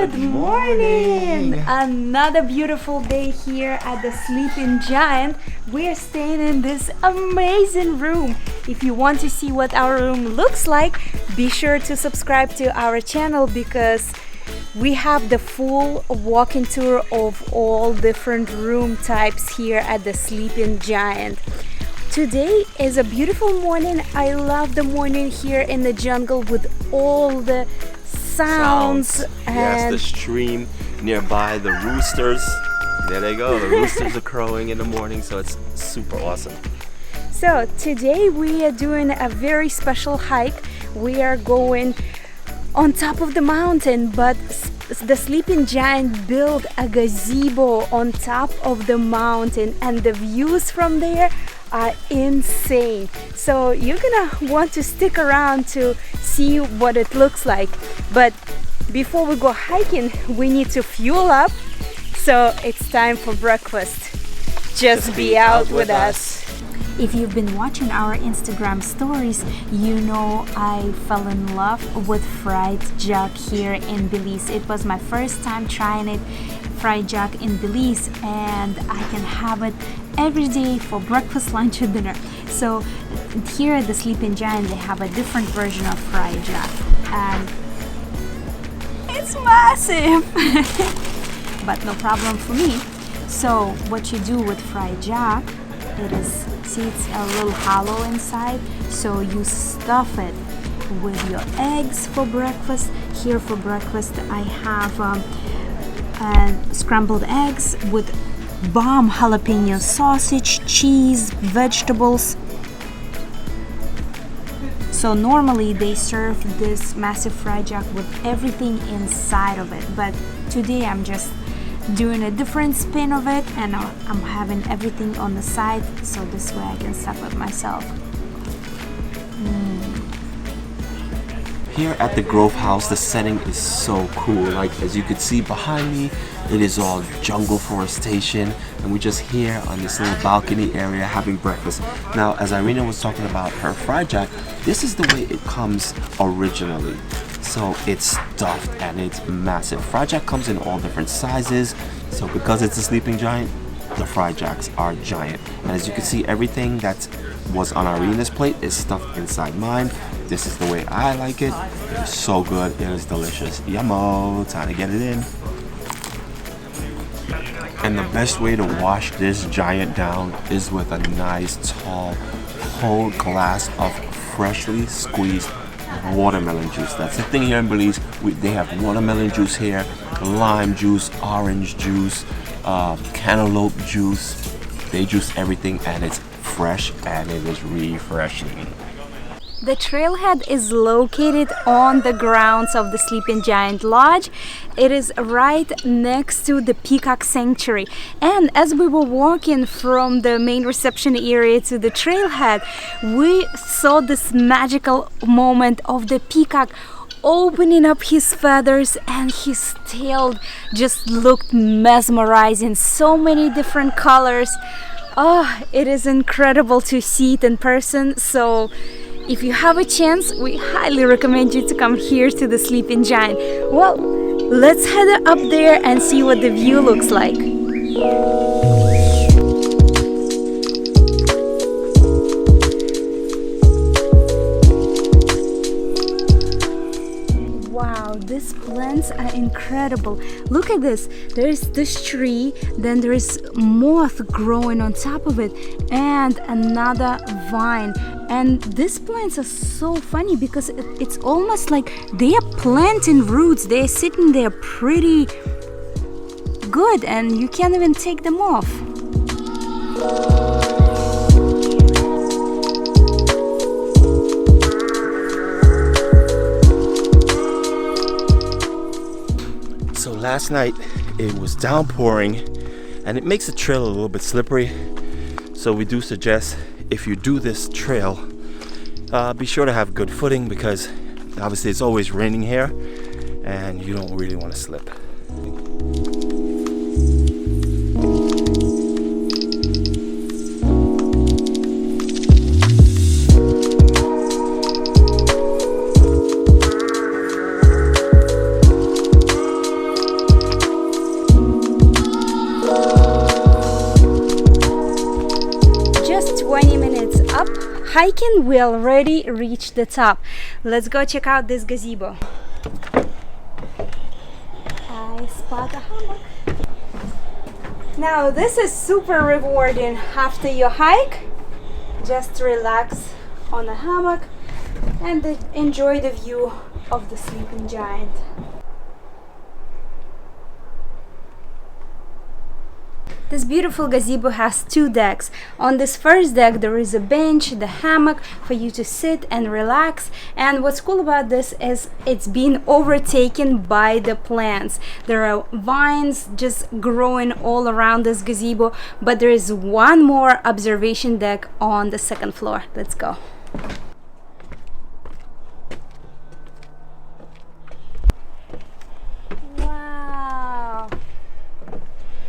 Good morning! Another beautiful day here at the Sleeping Giant. We're staying in this amazing room. If you want to see what our room looks like, be sure to subscribe to our channel because we have the full walking tour of all different room types here at the Sleeping Giant. Today is a beautiful morning. I love the morning here in the jungle with all the sounds. Yes, the stream nearby, the roosters. There they go. The roosters are crowing in the morning, so it's super awesome. So today we are doing a very special hike. We are going on top of the mountain, but the Sleeping Giant built a gazebo on top of the mountain, and the views from there are insane. So you're gonna want to stick around to see what it looks like. But before we go hiking, we need to fuel up. So it's time for breakfast. Just be out with us. If you've been watching our Instagram stories, you know I fell in love with fried jug here in Belize. It was my first time trying it, fried jug in Belize, and I can have it every day for breakfast, lunch, or dinner. So here at the Sleeping Giant, they have a different version of fried jug, and it's massive, but no problem for me. So what you do with fried jug, see it's a little hollow inside, so you stuff it with your eggs for breakfast. Here for breakfast I have scrambled eggs with bomb jalapeno sausage, cheese, vegetables. So normally they serve this massive fried jug with everything inside of it, but today I'm just doing a different spin of it, and I'm having everything on the side, so this way I can stuff it myself. Here at the Grove House, the setting is so cool. Like, as you can see behind me, it is all jungle forestation, and we're just here on this little balcony area having breakfast. Now, as Irina was talking about her fried jack, this is the way it comes originally. So it's stuffed and it's massive. Fried jack comes in all different sizes. So because it's a Sleeping Giant, the fried jacks are giant. And as you can see, everything that was on Irina's plate is stuffed inside mine. This is the way I like it. It is so good. It is delicious. Yummo. Time to get it in. And the best way to wash this giant down is with a nice tall whole glass of freshly squeezed watermelon juice. That's the thing here in Belize. They have watermelon juice here, lime juice, orange juice, cantaloupe juice. They juice everything, and it's fresh and it is refreshing. The trailhead is located on the grounds of the Sleeping Giant Lodge. It is right next to the Peacock Sanctuary. And as we were walking from the main reception area to the trailhead, we saw this magical moment of the peacock opening up his feathers, and his tail just looked mesmerizing. So many different colors. Oh, it is incredible to see it in person. So if you have a chance, we highly recommend you to come here to the Sleeping Giant. Well, let's head up there and see what the view looks like. Wow, these plants are incredible. Look at this. There is this tree, then there is moth growing on top of it, and another vine. And these plants are so funny because it's almost like they are planting roots. They're sitting there pretty good, and you can't even take them off. So last night it was downpouring, and it makes the trail a little bit slippery. So we do suggest, if you do this trail, be sure to have good footing, because obviously it's always raining here and you don't really want to slip. hiking, we already reached the top. Let's go check out this gazebo. I spot a hammock. Now this is super rewarding after your hike. Just relax on a hammock and enjoy the view of the Sleeping Giant. This beautiful gazebo has two decks. On this first deck there is a bench, the hammock for you to sit and relax, and what's cool about this is it's been overtaken by the plants. There are vines just growing all around this gazebo, but there is one more observation deck on the second floor. Let's go.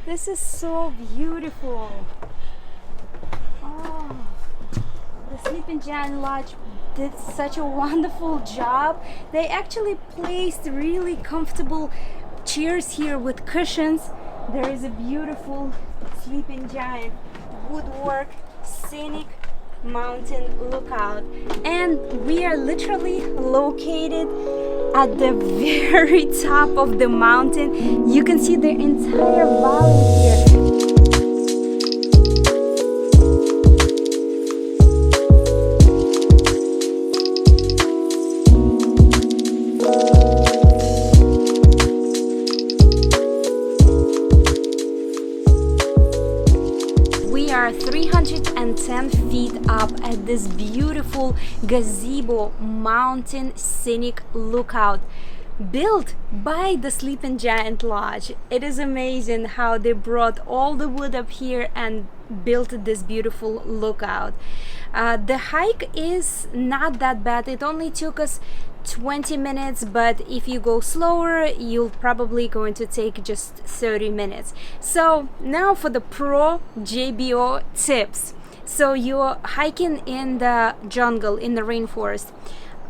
This is so beautiful. Oh, the Sleeping Gian Lodge did such a wonderful job. They actually placed really comfortable chairs here with cushions. There is a beautiful Sleeping Giant woodwork, scenic mountain lookout, and we are literally located at the very top of the mountain. You can see the entire valley here. We are 310 feet up at this beautiful gazebo mountain scenic lookout built by the Sleeping Giant Lodge. It is amazing how they brought all the wood up here and built this beautiful lookout. The hike is not that bad. It only took us 20 minutes, but if you go slower you'll probably going to take just 30 minutes. So now for the pro JBO tips. So you're hiking in the jungle, in the rainforest.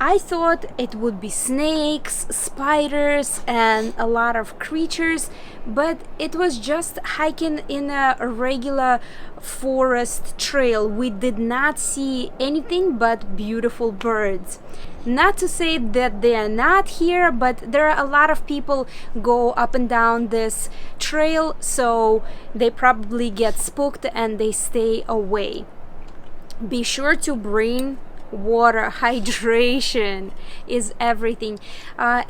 I thought it would be snakes, spiders, and a lot of creatures, but it was just hiking in a regular forest trail. We did not see anything but beautiful birds. Not to say that they are not here, but there are a lot of people go up and down this trail, so they probably get spooked and they stay away. Be sure to bring water. Hydration is everything.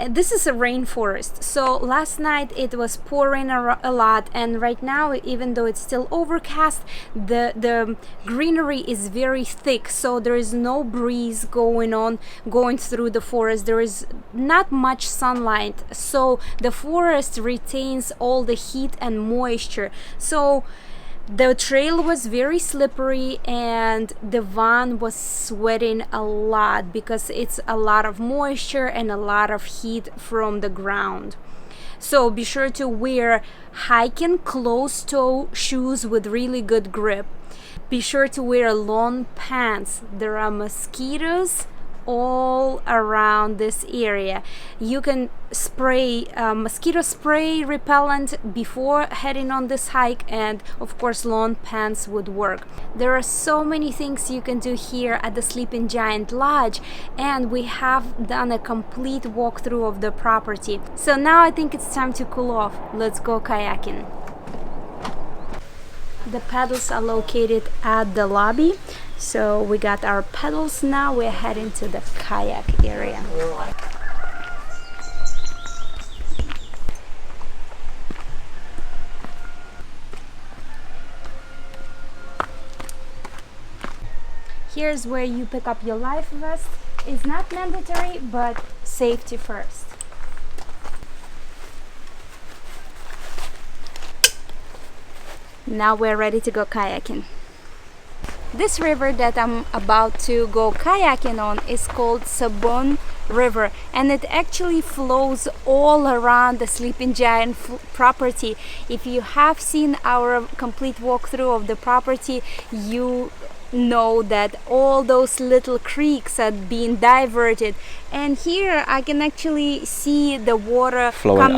This is a rainforest, so last night it was pouring a lot, and right now, even though it's still overcast, the greenery is very thick, so there is no breeze going through the forest. There is not much sunlight, so the forest retains all the heat and moisture. So the trail was very slippery and the van was sweating a lot because it's a lot of moisture and a lot of heat from the ground. So be sure to wear hiking closed-toe shoes with really good grip. Be sure to wear long pants. There are mosquitoes all around this area. You can spray mosquito spray repellent before heading on this hike, and of course long pants would work. There are so many things you can do here at the Sleeping Giant Lodge, and we have done a complete walkthrough of the property. So now I think it's time to cool off. Let's go kayaking. The pedals are located at the lobby. So we got our pedals now. We're heading to the kayak area. Here's where you pick up your life vest. It's not mandatory, but safety first. Now we're ready to go kayaking. This river that I'm about to go kayaking on is called Sibun River, and it actually flows all around the Sleeping Giant property. If you have seen our complete walkthrough of the property, you know that all those little creeks are being diverted, and here I can actually see the water flowing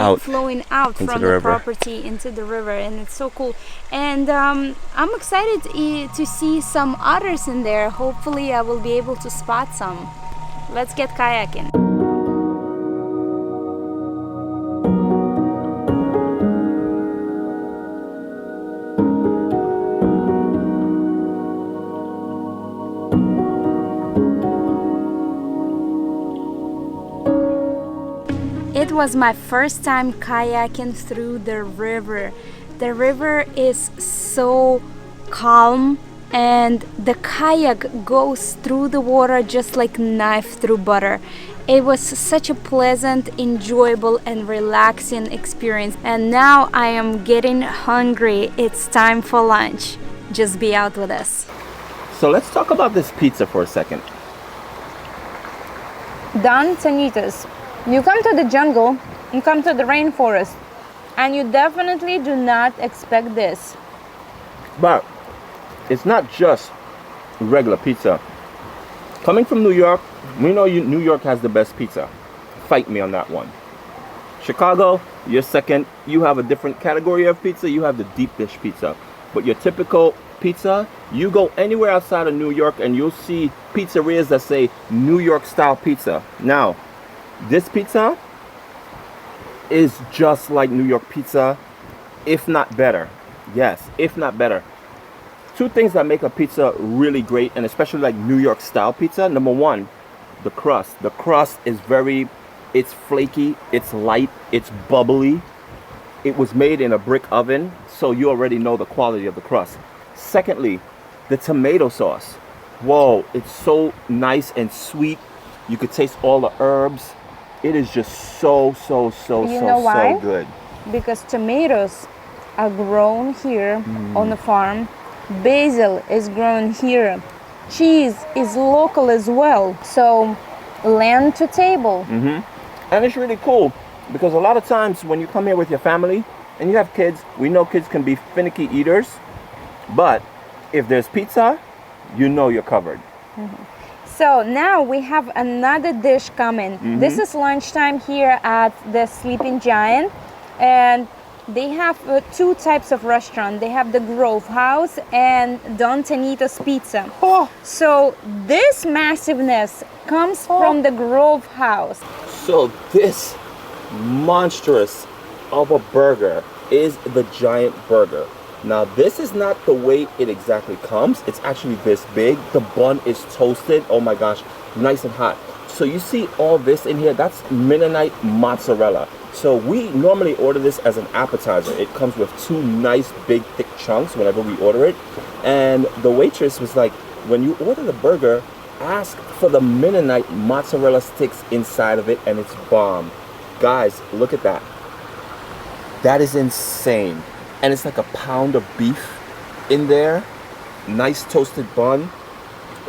out from the property into the river, and it's so cool. And I'm excited to see some otters in there. Hopefully I will be able to spot some. Let's get kayaking. It was my first time kayaking through the river. The river is so calm and the kayak goes through the water just like knife through butter. It was such a pleasant, enjoyable and relaxing experience. And now I am getting hungry. It's time for lunch. Just be out with us. So let's talk about this pizza for a second. Tonitos. You come to the jungle, you come to the rainforest, and you definitely do not expect this. But it's not just regular pizza. Coming from New York, we know New York has the best pizza. Fight me on that one. Chicago, you're second. You have a different category of pizza. You have the deep dish pizza. But your typical pizza, you go anywhere outside of New York and you'll see pizzerias that say New York style pizza. Now, this pizza is just like New York pizza, if not better. Yes, if not better. Two things that make a pizza really great, and especially like New York style pizza. Number one, the crust. The crust is it's flaky, it's light, it's bubbly. It was made in a brick oven, so you already know the quality of the crust. Secondly, the tomato sauce. Whoa, it's so nice and sweet. You could taste all the herbs. It is just so good. Because tomatoes are grown here on the farm. Basil is grown here. Cheese is local as well. So land to table. And it's really cool because a lot of times when you come here with your family and you have kids, we know kids can be finicky eaters. But if there's pizza, you know you're covered. So now we have another dish coming. This is lunchtime here at the Sleeping Gian, and they have two types of restaurant. They have the Grove House and Tonitos Pizza. So this massiveness comes from the Grove House. So this monstrous of a burger is the giant burger. Now this is not the way it exactly comes. It's actually this big. The bun is toasted. Oh my gosh, nice and hot. So you see all this in here, that's Mennonite mozzarella. So we normally order this as an appetizer. It comes with two nice big thick chunks whenever we order it. And the waitress was like, when you order the burger, ask for the Mennonite mozzarella sticks inside of it, and it's bomb. Guys, look at that. That is insane. And it's like a pound of beef in there. Nice toasted bun.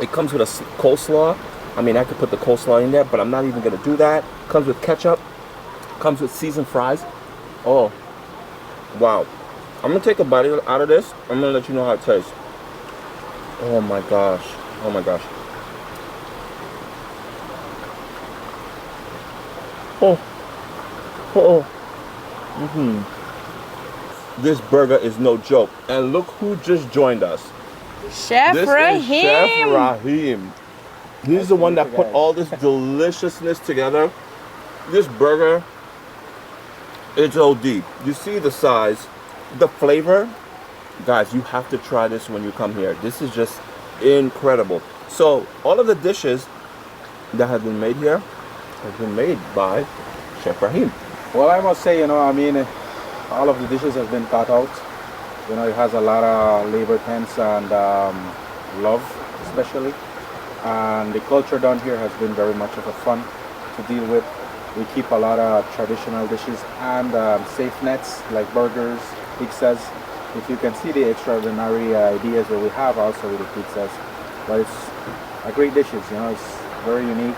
It comes with a coleslaw. I mean, I could put the coleslaw in there, but I'm not even gonna do that. Comes with ketchup. Comes with seasoned fries. Oh, wow. I'm gonna take a bite out of this. I'm gonna let you know how it tastes. Oh my gosh. Oh my gosh. This burger is no joke. And look who just joined us. Chef Rahim. Chef Rahim. He's the one that put all this deliciousness together. This burger, it's OD. You see the size, the flavor. Guys, you have to try this when you come here. This is just incredible. So all of the dishes that have been made here have been made by Chef Rahim. Well, I must say, I mean, all of the dishes have been thought out. It has a lot of labor tense and love, especially. And the culture down here has been very much of a fun to deal with. We keep a lot of traditional dishes and safe nets like burgers, pizzas. If you can see the extraordinary ideas that we have also with the pizzas. But it's a great dishes, it's very unique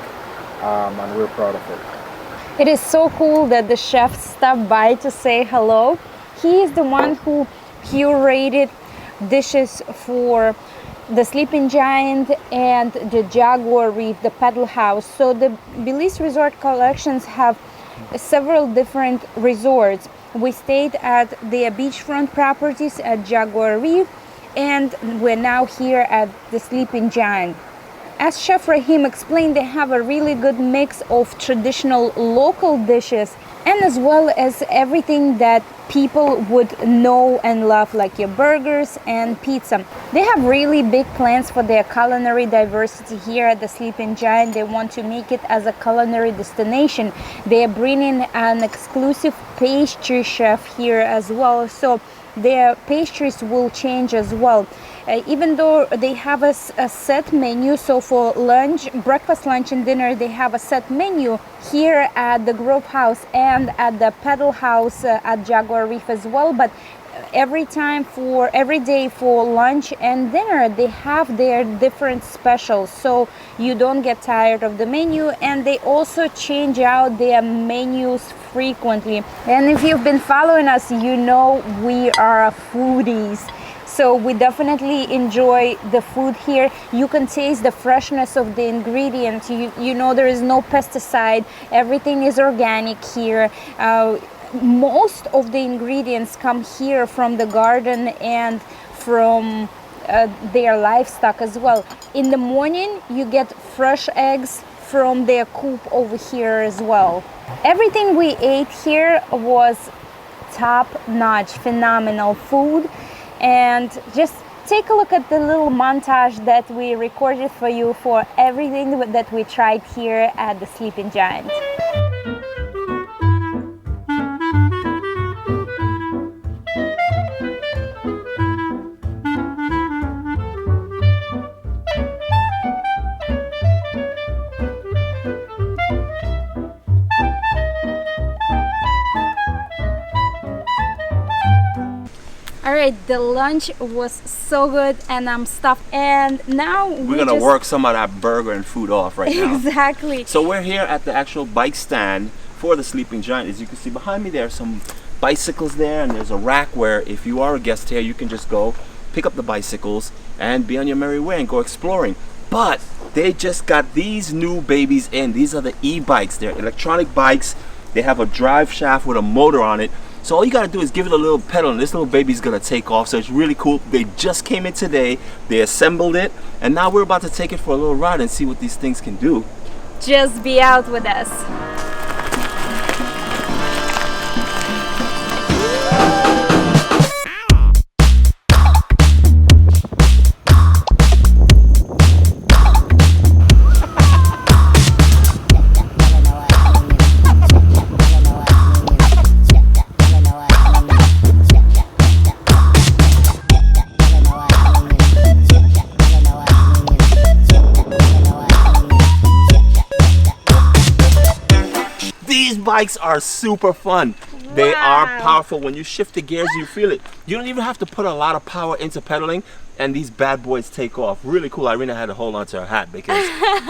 and we're proud of it. It is so cool that the chef stopped by to say hello. He is the one who curated dishes for the Sleeping Giant and the Jaguar Reef, the Paddle House. So the Belize Resort Collections have several different resorts. We stayed at their beachfront properties at Jaguar Reef, and we're now here at the Sleeping Giant. As Chef Rahim explained, they have a really good mix of traditional local dishes and as well as everything that people would know and love, like your burgers and pizza. They have really big plans for their culinary diversity here at the Sleeping Giant. They want to make it as a culinary destination. They are bringing an exclusive pastry chef here as well, so their pastries will change as well. Even though they have a set menu, so for lunch, breakfast, lunch and dinner, they have a set menu here at the Grove House and at the Paddle House at Jaguar Reef as well. But every day for lunch and dinner, they have their different specials, so you don't get tired of the menu. And they also change out their menus frequently. And if you've been following us, you know we are foodies. So we definitely enjoy the food here. You can taste the freshness of the ingredients. You know there is no pesticide. Everything is organic here. Most of the ingredients come here from the garden and from their livestock as well. In the morning, you get fresh eggs from their coop over here as well. Everything we ate here was top-notch, phenomenal food. And just take a look at the little montage that we recorded for you for everything that we tried here at the Sleeping Giant. Alright, the lunch was so good and I'm stuffed, and now we're gonna work some of that burger and food off right now. Exactly. So we're here at the actual bike stand for the Sleeping Giant. As you can see behind me, there are some bicycles there, and there's a rack where if you are a guest here, you can just go pick up the bicycles and be on your merry way and go exploring. But they just got these new babies in. These are the e-bikes. They're electronic bikes. They have a drive shaft with a motor on it. So all you gotta do is give it a little pedal and this little baby's gonna take off. So it's really cool. They just came in today, they assembled it, and now we're about to take it for a little ride and see what these things can do. Just be out with us. Bikes are super fun. Wow. They are powerful. When you shift the gears, you feel it. You don't even have to put a lot of power into pedaling, and these bad boys take off. Really cool. Irina had to hold on to her hat because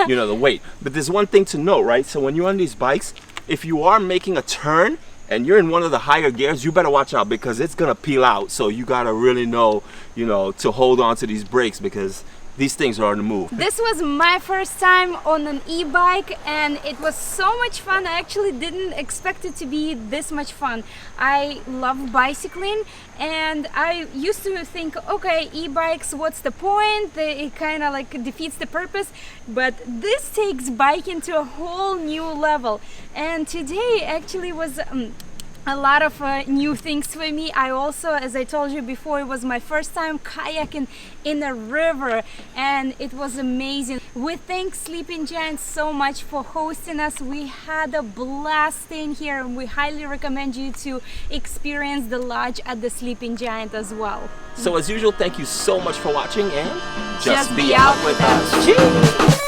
you know the weight. But there's one thing to note, right? So when you're on these bikes, if you are making a turn and you're in one of the higher gears, you better watch out because it's gonna peel out. So you gotta really know, you know, to hold on to these brakes because these things are on the move. This was my first time on an e-bike and it was so much fun. I actually didn't expect it to be this much fun. I love bicycling and I used to think, okay, e-bikes, what's the point? It kind of like defeats the purpose. But this takes biking to a whole new level. And today actually was a lot of new things for me. I also, as I told you before, it was my first time kayaking in a river and it was amazing. We thank Sleeping Giant so much for hosting us. We had a blast staying here and we highly recommend you to experience the lodge at the Sleeping Giant as well. So as usual, thank you so much for watching and just be out with us. Cheers!